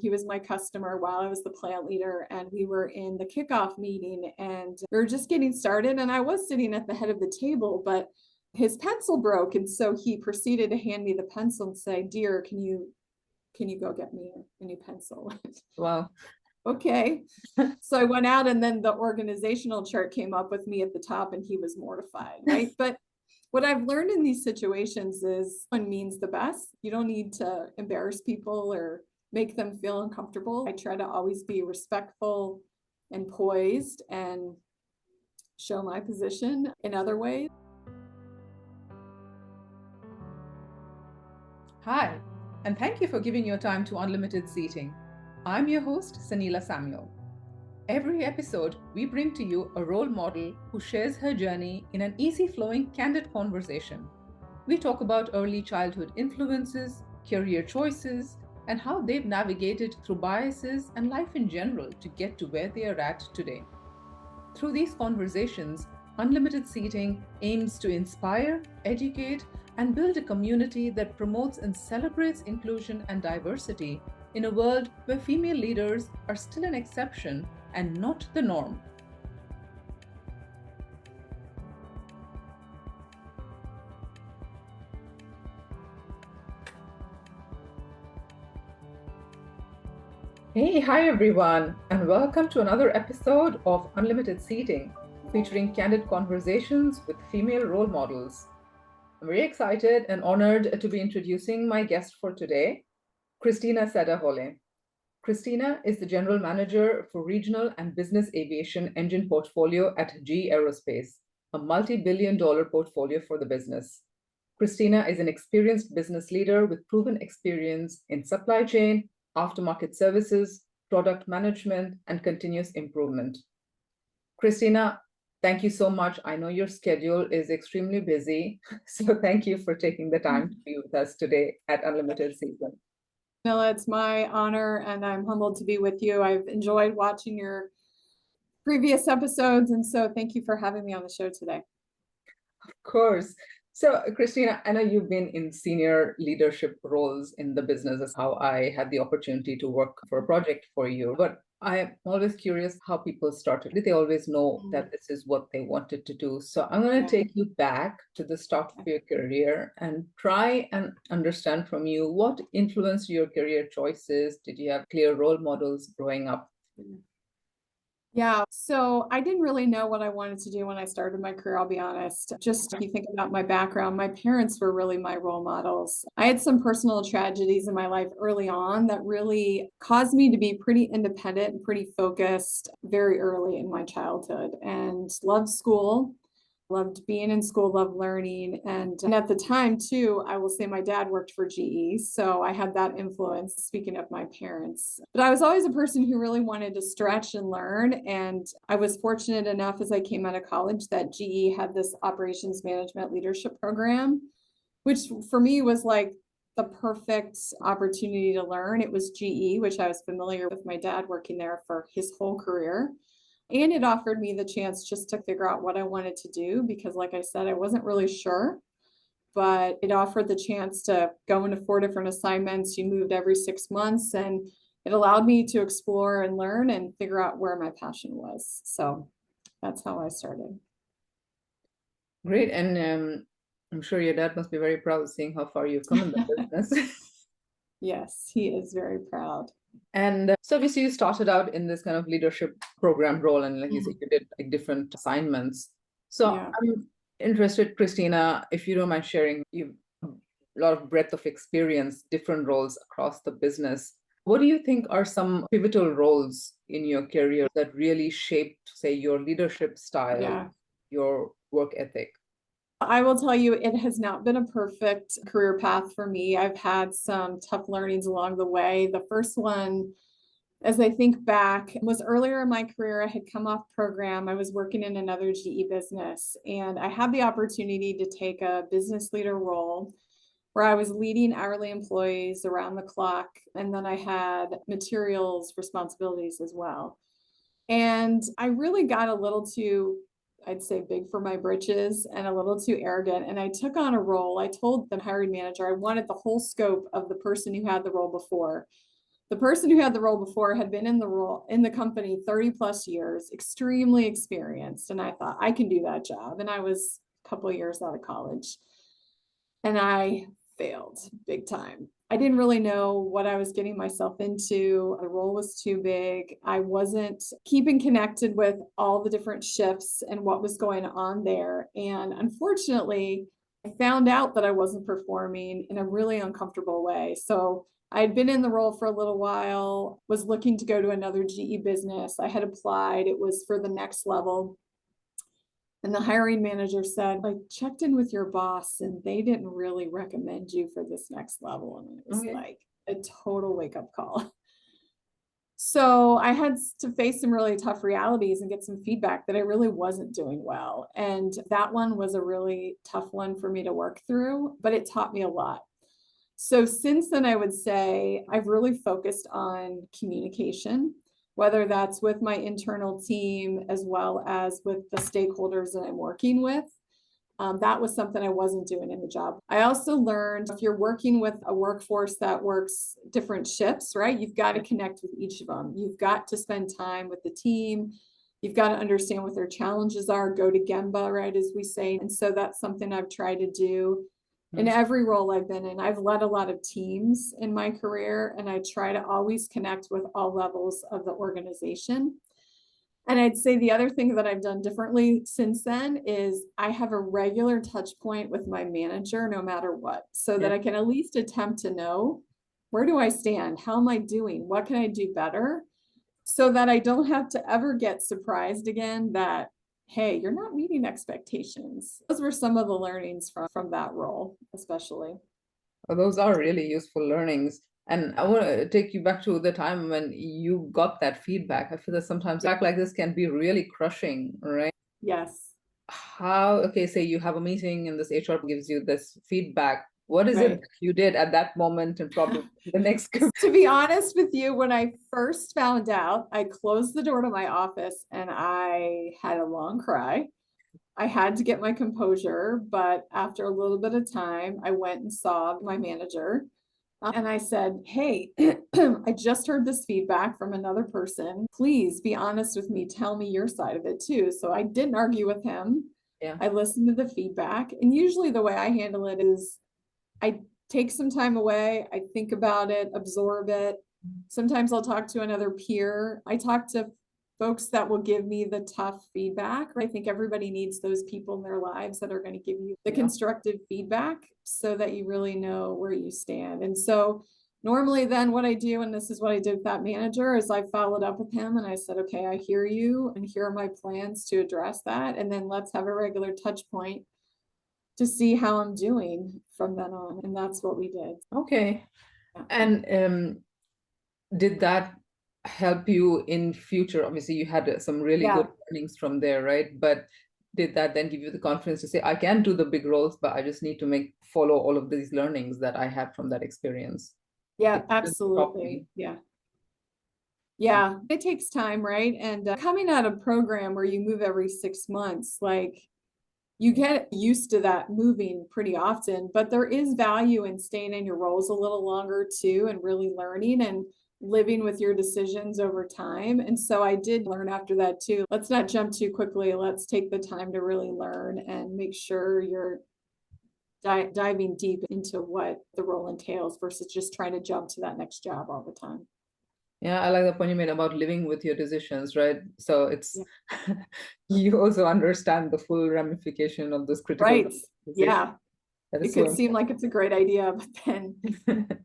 He was my customer while I was the plant leader, and we were in the kickoff meeting and we were just getting started. And I was sitting at the head of the table, but his pencil broke. And so he proceeded to hand me the pencil and say, "Dear, can you go get me a new pencil?" Wow. Okay. So I went out, and then the organizational chart came up with me at the top, and he was mortified, right? But what I've learned in these situations is one means the best. You don't need to embarrass people or make them feel uncomfortable. I try to always be respectful and poised and show my position in other ways. Hi, and thank you for giving your time to Unlimited Seating. I'm your host, Sanila Samuel. Every episode, we bring to you a role model who shares her journey in an easy-flowing, candid conversation. We talk about early childhood influences, career choices, and how they've navigated through biases and life in general to get to where they are at today. Through these conversations, Unlimited Seating aims to inspire, educate, and build a community that promotes and celebrates inclusion and diversity in a world where female leaders are still an exception and not the norm. Hey, hi everyone, and welcome to another episode of Unlimited Seating, featuring candid conversations with female role models. I'm very excited and honored to be introducing my guest for today, Cristina Seda-Hoelle. Cristina is the General Manager for Regional and Business Aviation engine portfolio at GE Aerospace, a multi-billion-dollar portfolio for the business. Cristina is an experienced business leader with proven experience in supply chain, aftermarket services, product management, and continuous improvement. Cristina, thank you so much. I know your schedule is extremely busy, so thank you for taking the time to be with us today at Unlimited Seating. No, it's my honor, and I'm humbled to be with you. I've enjoyed watching your previous episodes, and so thank you for having me on the show today. Of course. So, Cristina, I know you've been in senior leadership roles in the business, as how I had the opportunity to work for a project for you. But I'm always curious how people started. Did they always know that this is what they wanted to do? So I'm going to take you back to the start of your career and try and understand from you what influenced your career choices. Did you have clear role models growing up? Yeah, so I didn't really know what I wanted to do when I started my career, I'll be honest. Just if you think about my background, my parents were really my role models. I had some personal tragedies in my life early on that really caused me to be pretty independent and pretty focused very early in my childhood, and loved school. Loved being in school, loved learning. And at the time, too, I will say my dad worked for GE. So I had that influence, speaking of my parents. But I was always a person who really wanted to stretch and learn. And I was fortunate enough as I came out of college that GE had this operations management leadership program, which for me was like the perfect opportunity to learn. It was GE, which I was familiar with my dad working there for his whole career. And it offered me the chance just to figure out what I wanted to do because, like I said, I wasn't really sure, but it offered the chance to go into 4 different assignments. You moved every 6 months, and it allowed me to explore and learn and figure out where my passion was. So that's how I started. Great. And I'm sure your dad must be very proud seeing how far you've come in the business. Yes, he is very proud. And so obviously you started out in this kind of leadership program role, and like you said, you did like different assignments. So I'm interested, Cristina, if you don't mind sharing, you've a lot of breadth of experience, different roles across the business. What do you think are some pivotal roles in your career that really shaped, say, your leadership style, your work ethic? I will tell you, it has not been a perfect career path for me. I've had some tough learnings along the way. The first one, as I think back, was earlier in my career. I had come off program. I was working in another GE business, and I had the opportunity to take a business leader role where I was leading hourly employees around the clock. And then I had materials responsibilities as well. And I really got a little too, I'd say, big for my britches and a little too arrogant. And I took on a role. I told the hiring manager I wanted the whole scope of the person who had the role before. The person who had the role before had been in the company 30 plus years, extremely experienced. And I thought I can do that job. And I was a couple of years out of college and I failed big time. I didn't really know what I was getting myself into. The role was too big. I wasn't keeping connected with all the different shifts and what was going on there. And unfortunately, I found out that I wasn't performing in a really uncomfortable way. So I had been in the role for a little while, was looking to go to another GE business. I had applied, it was for the next level. And the hiring manager said, I checked in with your boss and they didn't really recommend you for this next level. And it was like a total wake up call. So I had to face some really tough realities and get some feedback that I really wasn't doing well. And that one was a really tough one for me to work through, but it taught me a lot. So since then, I would say I've really focused on communication, whether that's with my internal team as well as with the stakeholders that I'm working with. That was something I wasn't doing in the job. I also learned if you're working with a workforce that works different shifts, right? You've got to connect with each of them. You've got to spend time with the team. You've got to understand what their challenges are, go to Gemba, right, as we say. And so that's something I've tried to do in every role I've been in. I've led a lot of teams in my career, and I try to always connect with all levels of the organization. And I'd say the other thing that I've done differently since then is I have a regular touch point with my manager no matter what, so that I can at least attempt to know, where do I stand? How am I doing? What can I do better? So that I don't have to ever get surprised again that, hey, you're not meeting expectations. Those were some of the learnings from that role, especially. Well, those are really useful learnings. And I want to take you back to the time when you got that feedback. I feel that sometimes back like this can be really crushing, right? Yes. Okay, say you have a meeting and this HR gives you this feedback. What is it Right. that you did at that moment and probably the next? To be honest with you, when I first found out, I closed the door to my office and I had a long cry. I had to get my composure, but after a little bit of time, I went and saw my manager. And I said, hey, I just heard this feedback from another person. Please be honest with me. Tell me your side of it too. So I didn't argue with him. Yeah. I listened to the feedback. And usually the way I handle it is I take some time away. I think about it, absorb it. Sometimes I'll talk to another peer. I talk to folks that will give me the tough feedback. I think everybody needs those people in their lives that are going to give you the constructive feedback so that you really know where you stand. And so normally then what I do, and this is what I did with that manager, is I followed up with him and I said, okay, I hear you and here are my plans to address that. And then let's have a regular touch point to see how I'm doing from then on. And that's what we did. Okay. Yeah. And did that help you in future? Obviously, you had some really good learnings from there, right? But did that then give you the confidence to say, I can do the big roles, but I just need to follow all of these learnings that I had from that experience? Yeah, absolutely. Yeah. Yeah, it takes time, right? And coming out of a program where you move every 6 months, like you get used to that moving pretty often, but there is value in staying in your roles a little longer too, and really learning and living with your decisions over time. And so I did learn after that too. Let's not jump too quickly. Let's take the time to really learn and make sure you're diving deep into what the role entails versus just trying to jump to that next job all the time. Yeah, I like the point you made about living with your decisions, right? So it's you also understand the full ramification of this critical decision. Yeah. It could so seem like it's a great idea, but then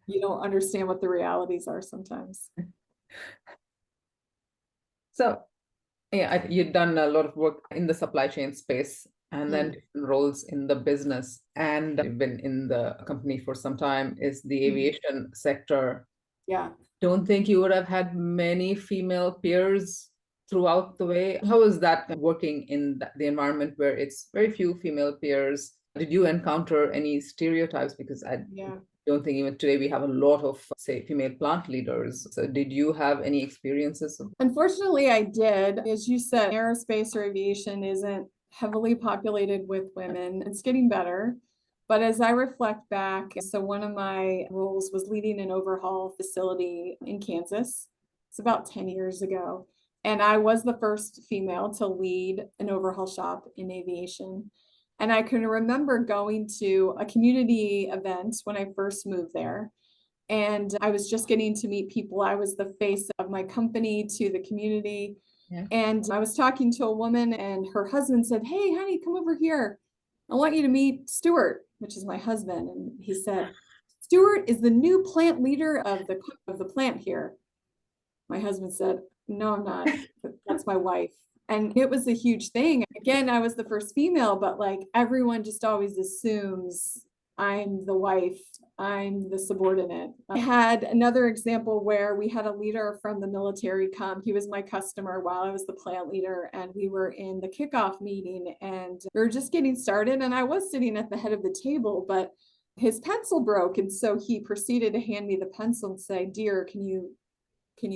you don't understand what the realities are sometimes. So yeah, you've done a lot of work in the supply chain space and then different roles in the business, and you've been in the company for some time, is the aviation sector. Yeah. Don't think you would have had many female peers throughout the way. How is that working in the environment where it's very few female peers? Did you encounter any stereotypes? Because I don't think even today we have a lot of, say, female plant leaders. So did you have any experiences? Unfortunately, I did. As you said, aerospace or aviation isn't heavily populated with women. It's getting better. But as I reflect back, so one of my roles was leading an overhaul facility in Kansas. It's about 10 years ago. And I was the first female to lead an overhaul shop in aviation. And I can remember going to a community event when I first moved there. And I was just getting to meet people. I was the face of my company to the community. Yeah. And I was talking to a woman, and her husband said, "Hey, honey, come over here. I want you to meet Stuart," which is my husband. And he said, "Stuart is the new plant leader of the plant here." My husband said, "No, I'm not. That's my wife." And it was a huge thing. Again, I was the first female, but like everyone just always assumes I'm the wife, I'm the subordinate. I had another example where we had a leader from the military come. He was my customer while I was the plant leader, and we were in the kickoff meeting, and we were just getting started, and I was sitting at the head of the table, but his pencil broke, and so he proceeded to hand me the pencil and say, "Dear, can you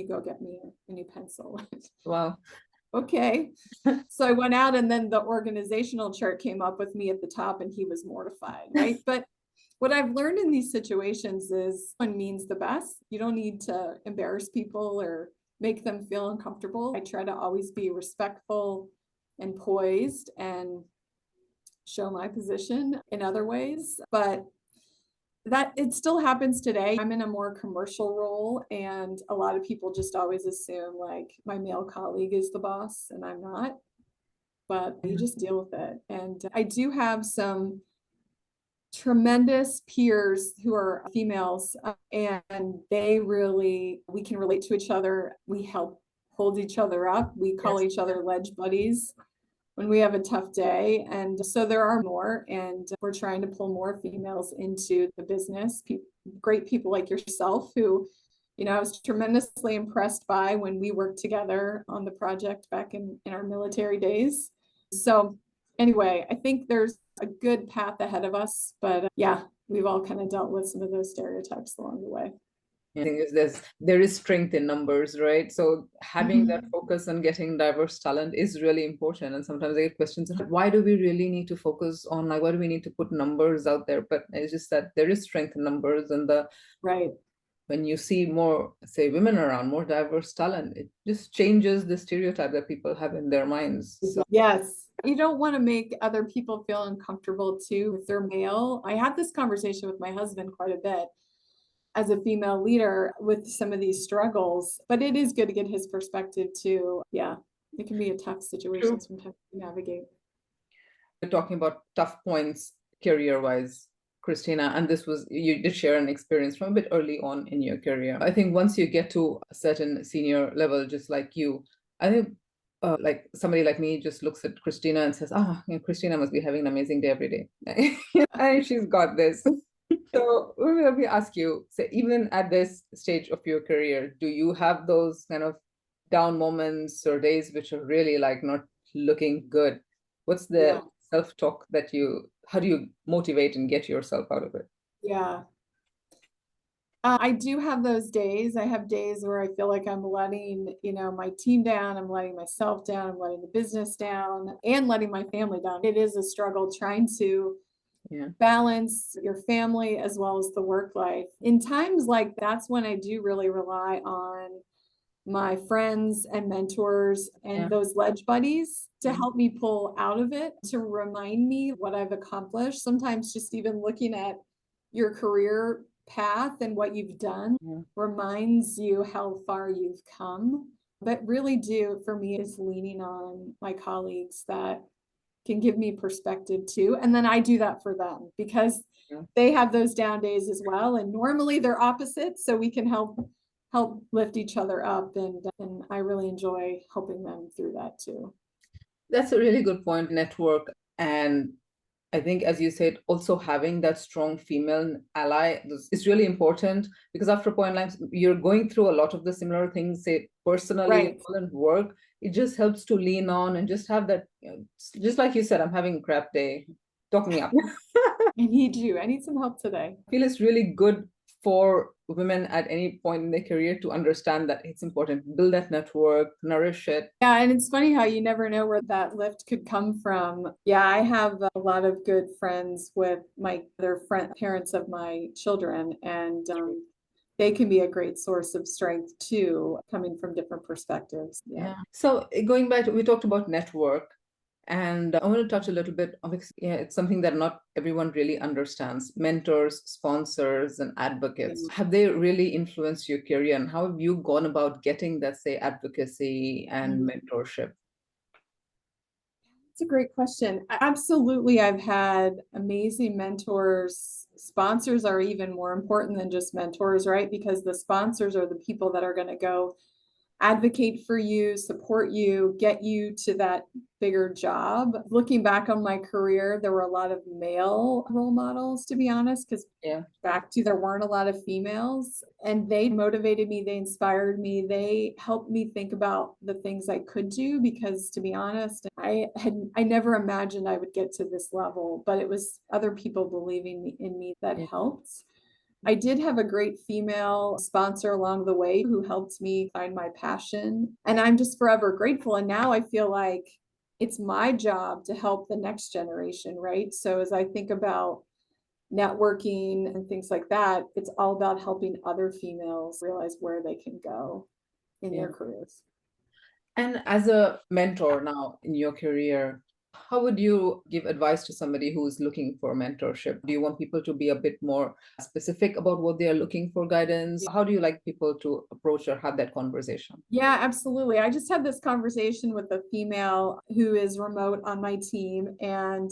go get me a new pencil?" Wow. Okay. So I went out, and then the organizational chart came up with me at the top, and he was mortified, right? But what I've learned in these situations is one means the best. You don't need to embarrass people or make them feel uncomfortable. I try to always be respectful and poised and show my position in other ways, but that it still happens today. I'm in a more commercial role, and a lot of people just always assume like my male colleague is the boss, and I'm not, but you just deal with it. And I do have some tremendous peers who are females, and we can relate to each other. We help hold each other up. We call each other ledge buddies when we have a tough day. And so there are more, and we're trying to pull more females into the business. Great people like yourself who, I was tremendously impressed by when we worked together on the project back in our military days. So anyway, I think there's a good path ahead of us, but yeah, we've all kind of dealt with some of those stereotypes along the way. The thing is there is strength in numbers, right? So having that focus on getting diverse talent is really important. And sometimes I get questions, why do we really need to focus on, like, why do we need to put numbers out there? But it's just that there is strength in numbers, and right. When you see more, say, women around, more diverse talent, it just changes the stereotype that people have in their minds. So. Yes. You don't want to make other people feel uncomfortable too if they're male. I had this conversation with my husband quite a bit as a female leader with some of these struggles, but it is good to get his perspective too. Yeah, it can be a tough situation sometimes to navigate. We're talking about tough points career-wise, Cristina, and you did share an experience from a bit early on in your career. I think once you get to a certain senior level, just like you, I think like somebody like me just looks at Cristina and says, Cristina must be having an amazing day every day. And she's got this. So let me ask you, so even at this stage of your career, do you have those kind of down moments or days which are really like not looking good? What's the self-talk how do you motivate and get yourself out of it? Yeah. I do have those days. I have days where I feel like I'm letting, my team down, I'm letting myself down, I'm letting the business down, and letting my family down. It is a struggle trying to balance your family as well as the work life. In times like that's when I do really rely on my friends and mentors and those ledge buddies to help me pull out of it, to remind me what I've accomplished. Sometimes just even looking at your career path and what you've done reminds you how far you've come. But really for me, is leaning on my colleagues that can give me perspective too. And then I do that for them because they have those down days as well. And normally they're opposites, so we can help lift each other up. And I really enjoy helping them through that too. That's a really good point. Network. And I think, as you said, also having that strong female ally is really important, because after a point in life, you're going through a lot of the similar things, say personally and work. It just helps to lean on and just have that, just like you said, I'm having a crap day, talk me up. I need you. I need some help today. I feel it's really good for women at any point in their career to understand that it's important to build that network, nourish it? Yeah, and it's funny how you never know where that lift could come from. Yeah, I have a lot of good friends with their parents of my children, and they can be a great source of strength too, coming from different perspectives. Yeah. So going back to, we talked about network, and I want to touch a little bit of, yeah, it's something that not everyone really understands. Mentors, sponsors, and advocates. Have they really influenced your career, and how have you gone about getting that, say, advocacy and mentorship? It's a great question. Absolutely, I've had amazing mentors. Sponsors are even more important than just mentors, right? Because the sponsors are the people that are going to go advocate for you, support you, get you to that bigger job. Looking back on my career, there were a lot of male role models, to be honest, because there weren't a lot of females, and they motivated me, they inspired me, they helped me think about the things I could do, because to be honest, I never imagined I would get to this level, but it was other people believing in me that helped. I did have a great female sponsor along the way who helped me find my passion, and I'm just forever grateful. And now I feel like it's my job to help the next generation, right? So as I think about networking and things like that, it's all about helping other females realize where they can go in their careers. And as a mentor now in your career, how would you give advice to somebody who's looking for mentorship? Do you want people to be a bit more specific about what they are looking for guidance? How do you like people to approach or have that conversation? Yeah, absolutely. I just had this conversation with a female who is remote on my team, and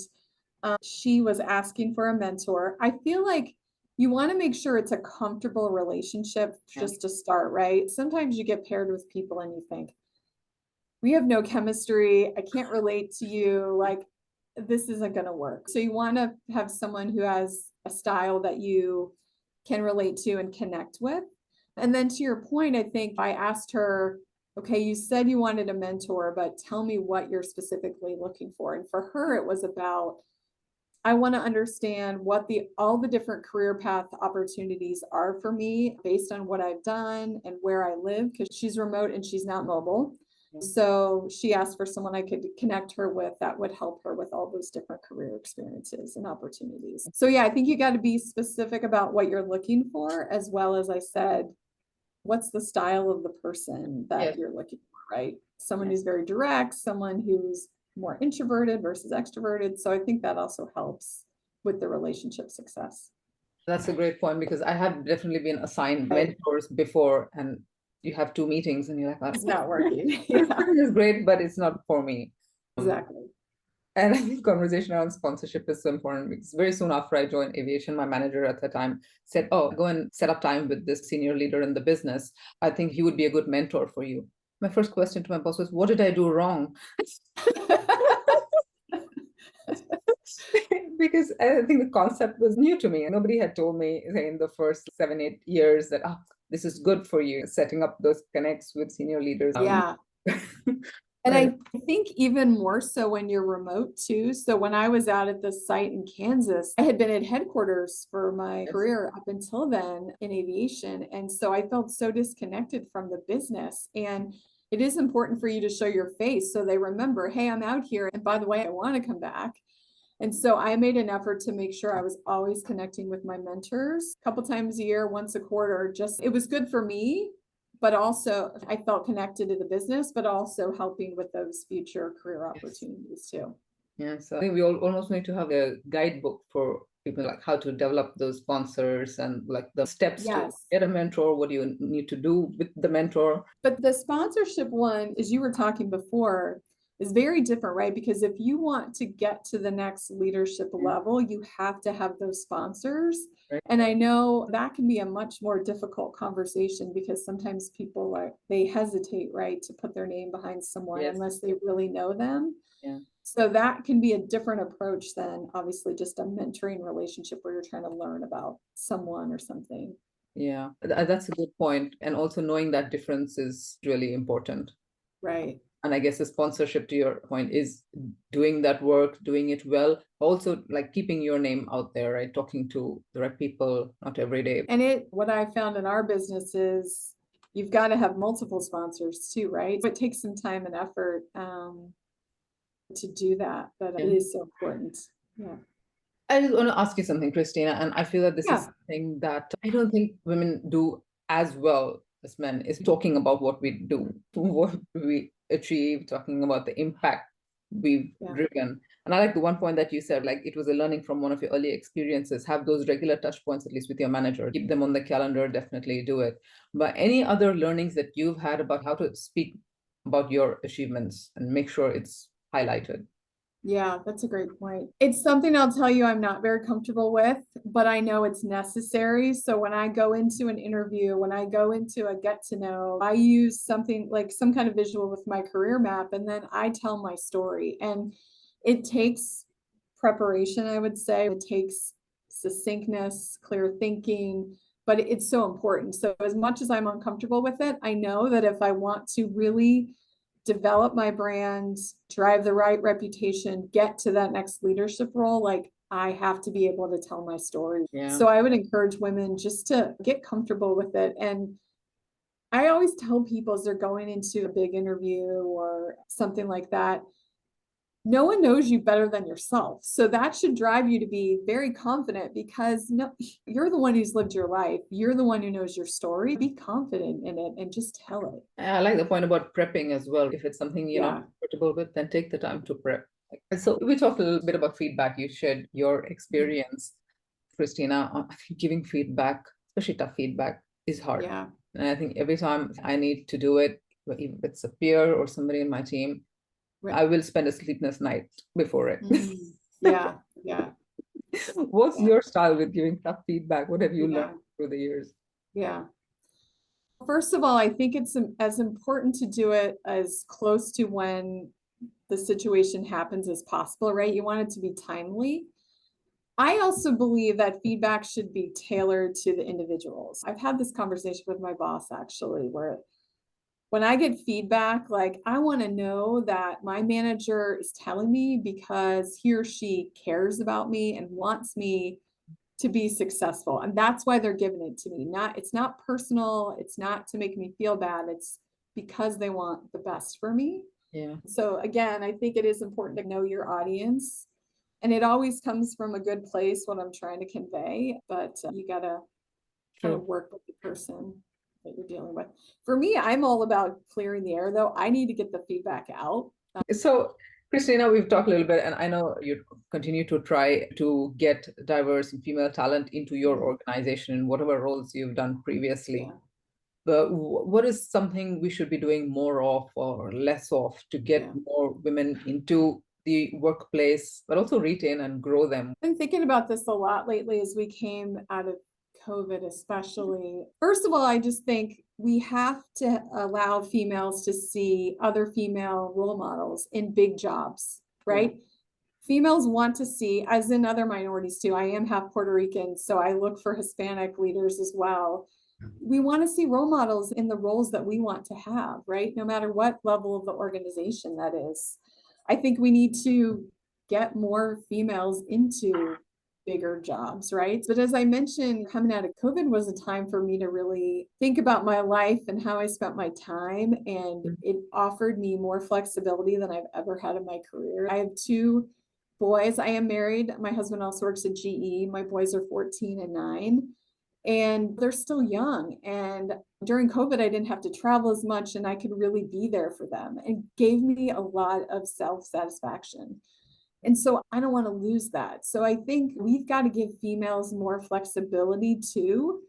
she was asking for a mentor. I feel like you want to make sure it's a comfortable relationship just to start, right? Sometimes you get paired with people and you think, we have no chemistry. I can't relate to you. Like, this isn't going to work. So you want to have someone who has a style that you can relate to and connect with. And then to your point, I think I asked her, okay, you said you wanted a mentor, but tell me what you're specifically looking for. And for her, it was about, I want to understand what all the different career path opportunities are for me based on what I've done and where I live, because she's remote and she's not mobile. So she asked for someone I could connect her with that would help her with all those different career experiences and opportunities. So yeah, I think you got to be specific about what you're looking for, as well as I said, what's the style of the person that you're looking for, right? Someone who's very direct, someone who's more introverted versus extroverted. So I think that also helps with the relationship success. That's a great point, because I have definitely been assigned mentors before, and you have two meetings and you're like, it's not working. This person is great, but it's not for me. Exactly. And I think conversation around sponsorship is so important, because very soon after I joined aviation, my manager at the time said, oh, go and set up time with this senior leader in the business. I think he would be a good mentor for you. My first question to my boss was, what did I do wrong? Because I think the concept was new to me. And nobody had told me, say, in the first 7-8 years that, this is good for you, setting up those connects with senior leaders. Yeah. And I think even more so when you're remote too. So when I was out at the site in Kansas, I had been at headquarters for my career up until then in aviation. And so I felt so disconnected from the business. And it is important for you to show your face so they remember, hey, I'm out here. And by the way, I want to come back. And so I made an effort to make sure I was always connecting with my mentors a couple times a year, once a quarter. Just, it was good for me, but also I felt connected to the business, but also helping with those future career opportunities too. Yeah, so I think we almost need to have a guidebook for people, like how to develop those sponsors and like the steps to get a mentor, what do you need to do with the mentor. But the sponsorship one, as you were talking before, is very different, right? Because if you want to get to the next leadership level, you have to have those sponsors. Right. And I know that can be a much more difficult conversation, because sometimes people they hesitate, right, to put their name behind someone unless they really know them. Yeah. So that can be a different approach than obviously just a mentoring relationship where you're trying to learn about someone or something. Yeah, that's a good point. And also knowing that difference is really important. Right. And I guess the sponsorship, to your point, is doing that work, doing it well, also like keeping your name out there, right? Talking to the right people, not every day. And what I found in our business is you've got to have multiple sponsors too, right? It takes some time and effort to do that, but it is so important. Yeah. I just want to ask you something, Christina, and I feel that this is something that I don't think women do as well as men, is talking about what we do, what we achieve, talking about the impact we've driven. And I like the one point that you said, like it was a learning from one of your early experiences. Have those regular touch points, at least with your manager. Keep them on the calendar, definitely do it. But any other learnings that you've had about how to speak about your achievements and make sure it's highlighted? Yeah, that's a great point. It's something I'll tell you I'm not very comfortable with, but I know it's necessary. So when I go into an interview, when I go into a get to know, I use something like some kind of visual with my career map, and then I tell my story. And it takes preparation, I would say. It takes succinctness, clear thinking, but it's so important. So as much as I'm uncomfortable with it, I know that if I want to really develop my brand, drive the right reputation, get to that next leadership role, like I have to be able to tell my story. So I would encourage women just to get comfortable with it. And I always tell people as they're going into a big interview or something like that, no one knows you better than yourself. So that should drive you to be very confident, because no, you're the one who's lived your life. You're the one who knows your story. Be confident in it and just tell it. I like the point about prepping as well. If it's something you're not comfortable with, then take the time to prep. So we talked a little bit about feedback. You shared your experience, Christina. I think giving feedback, especially tough feedback, is hard. Yeah. And I think every time I need to do it, even if it's a peer or somebody in my team, I will spend a sleepless night before it. Yeah. What's your style with giving tough feedback? What have you learned through the years? Yeah. First of all, I think it's as important to do it as close to when the situation happens as possible, right? You want it to be timely. I also believe that feedback should be tailored to the individuals. I've had this conversation with my boss actually, where when I get feedback, like I want to know that my manager is telling me because he or she cares about me and wants me to be successful. And that's why they're giving it to me. It's not personal. It's not to make me feel bad. It's because they want the best for me. Yeah. So again, I think it is important to know your audience. And it always comes from a good place, what I'm trying to convey, but you got to kind of work with the person that you're dealing with. For me, I'm all about clearing the air, though. I need to get the feedback out. So, Christina, we've talked a little bit, and I know you continue to try to get diverse and female talent into your organization in whatever roles you've done previously. Yeah. But what is something we should be doing more of or less of to get more women into the workplace, but also retain and grow them? I've been thinking about this a lot lately as we came out of COVID, especially. First of all, I just think we have to allow females to see other female role models in big jobs, right? Females want to see, as in other minorities too. I am half Puerto Rican, so I look for Hispanic leaders as well. We want to see role models in the roles that we want to have, right? No matter what level of the organization that is. I think we need to get more females into bigger jobs, right? But as I mentioned, coming out of COVID was a time for me to really think about my life and how I spent my time. And it offered me more flexibility than I've ever had in my career. I have 2 boys. I am married. My husband also works at GE. My boys are 14 and 9. And they're still young. And during COVID, I didn't have to travel as much and I could really be there for them. It gave me a lot of self-satisfaction. And so I don't want to lose that. So I think we've got to give females more flexibility too,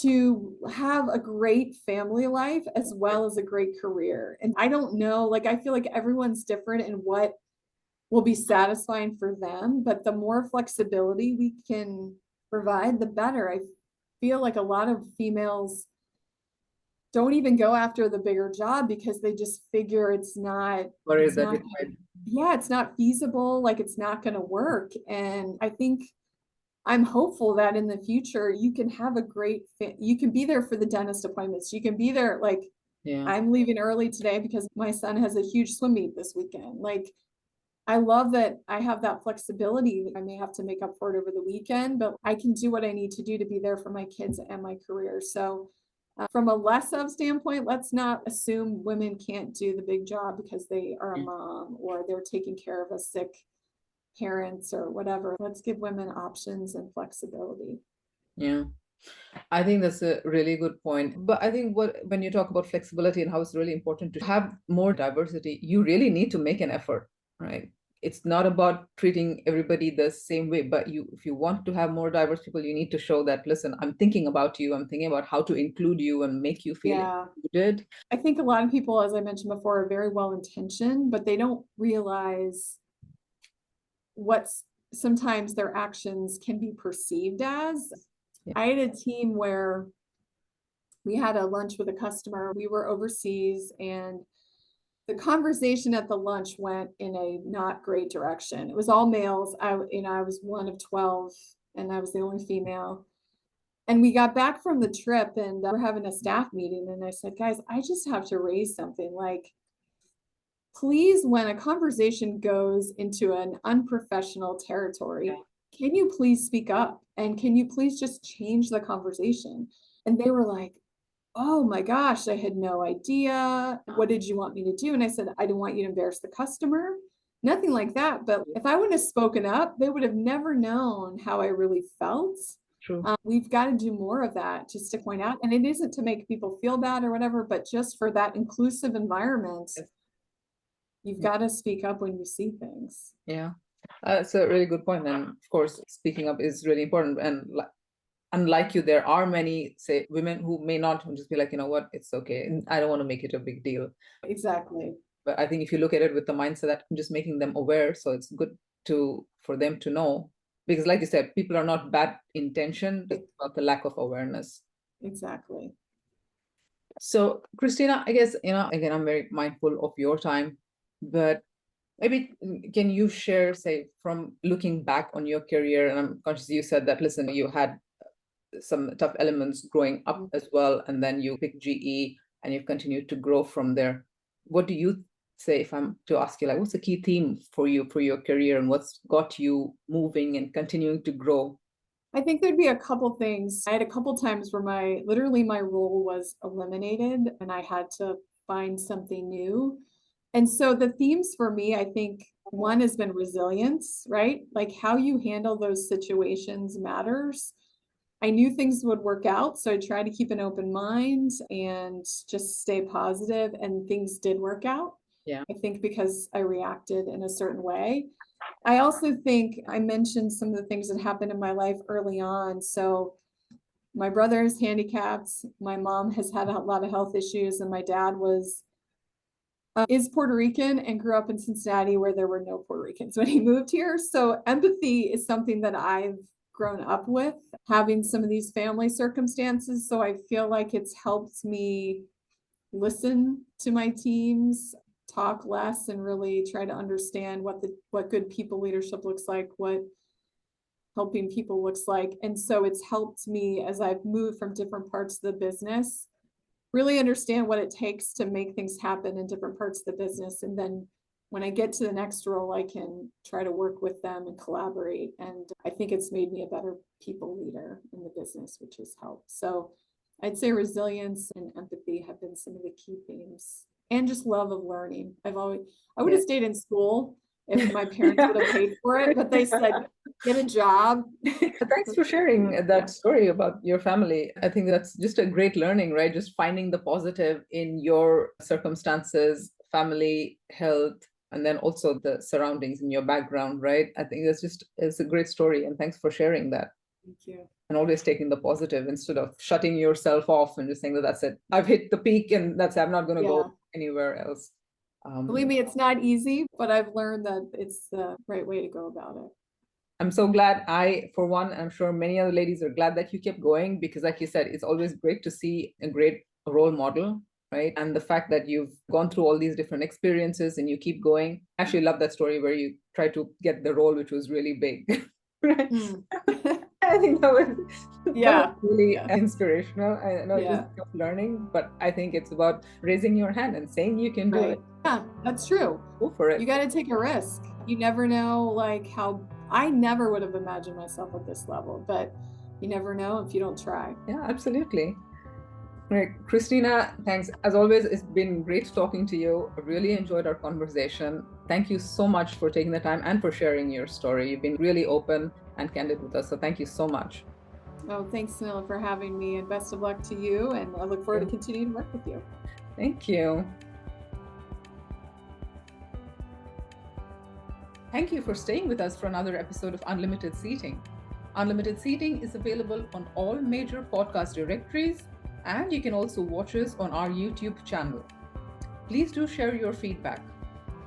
to have a great family life as well as a great career. And I don't know, like, I feel like everyone's different in what will be satisfying for them, but the more flexibility we can provide, the better. I feel like a lot of females don't even go after the bigger job because they just figure it's not feasible, like it's not going to work. And I think I'm hopeful that in the future you can have a great you can be there for the dentist appointments, you can be there, like Yeah. I'm leaving early today because my son has a huge swim meet this weekend. Like, I love that I have that flexibility. I may have to make up for it over the weekend, but I can do what I need to do to be there for my kids and my career. So, from a less of standpoint, let's not assume women can't do the big job because they are a mom or they're taking care of a sick parents or whatever. Let's give women options and flexibility. Yeah. I think that's a really good point. But I think when you talk about flexibility and how it's really important to have more diversity, you really need to make an effort, right? It's not about treating everybody the same way, but if you want to have more diverse people, you need to show that, listen, I'm thinking about you, I'm thinking about how to include you and make you feel Yeah. included. I think a lot of people, as I mentioned before, are very well intentioned, but they don't realize what's sometimes their actions can be perceived as. Yeah. I had a team where we had a lunch with a customer. We were overseas, and the conversation at the lunch went in a not great direction. It was all males. I was one of 12 and I was the only female. And we got back from the trip and we're having a staff meeting. And I said, guys, I just have to raise something. Like, please, when a conversation goes into an unprofessional territory, can you please speak up? And can you please just change the conversation? And they were like, oh my gosh, I had no idea. What did you want me to do? And I said, I didn't want you to embarrass the customer. Nothing like that. But if I wouldn't have spoken up, they would have never known how I really felt. True. We've got to do more of that just to point out. And it isn't to make people feel bad or whatever, but just for that inclusive environment, you've got to speak up when you see things. Yeah. That's a really good point. And of course, speaking up is really important. And unlike you, there are many, say, women who may not just be like, you know what, it's okay. And I don't want to make it a big deal. Exactly. But I think if you look at it with the mindset that I'm just making them aware, so it's good for them to know. Because like you said, people are not bad intention, it's about the lack of awareness. Exactly. So Christina, I guess, again, I'm very mindful of your time, but maybe can you share, say, from looking back on your career, and I'm conscious you said that, listen, you had some tough elements growing up as well, and then you picked GE and you've continued to grow from there. What do you say, if I'm to ask you, like, what's the key theme for you for your career, and what's got you moving and continuing to grow? I think there'd be a couple things. I had a couple times where literally my role was eliminated and I had to find something new. And so the themes for me, I think one has been resilience, right? Like how you handle those situations matters. I knew things would work out, so I tried to keep an open mind and just stay positive, and things did work out. Yeah. I think because I reacted in a certain way. I also think I mentioned some of the things that happened in my life early on. So my brother is handicapped. My mom has had a lot of health issues, and my dad is Puerto Rican and grew up in Cincinnati where there were no Puerto Ricans when he moved here. So empathy is something that I've grown up with, having some of these family circumstances. So I feel like it's helped me listen to my teams, talk less, and really try to understand what good people leadership looks like, what helping people looks like. And so it's helped me as I've moved from different parts of the business, really understand what it takes to make things happen in different parts of the business. And then when I get to the next role, I can try to work with them and collaborate. And I think it's made me a better people leader in the business, which has helped. So I'd say resilience and empathy have been some of the key themes, and just love of learning. I would have stayed in school if my parents would have paid for it, but they said, get a job. Thanks for sharing that story about your family. I think that's just a great learning, right? Just finding the positive in your circumstances, family, health, and then also the surroundings in your background, right? I think it's a great story, and thanks for sharing that. Thank you. And always taking the positive instead of shutting yourself off and just saying that that's it. I've hit the peak and that's it. I'm not going to go anywhere else. Believe me, it's not easy, but I've learned that it's the right way to go about it. I'm so glad for one, I'm sure many other ladies are glad that you kept going, because like you said, it's always great to see a great role model, right? And the fact that you've gone through all these different experiences and you keep going. I actually love that story where you try to get the role, which was really big. Right? I think that was really Yeah. inspirational. I know Yeah. it's just learning, but I think it's about raising your hand and saying you can do Right. it. Yeah, that's true. Go for it. You got to take a risk. You never know, like, how I never would have imagined myself at this level, but you never know if you don't try. Yeah, absolutely. Right. Cristina, thanks. As always, it's been great talking to you. I really enjoyed our conversation. Thank you so much for taking the time and for sharing your story. You've been really open and candid with us. So thank you so much. Oh, thanks, Sanila, for having me, and best of luck to you. And I look forward to continuing to work with you. Thank you. Thank you for staying with us for another episode of Unlimited Seating. Unlimited Seating is available on all major podcast directories, and you can also watch us on our YouTube channel. Please do share your feedback.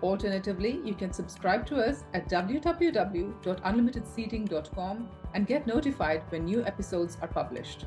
Alternatively, you can subscribe to us at www.unlimitedseating.com and get notified when new episodes are published.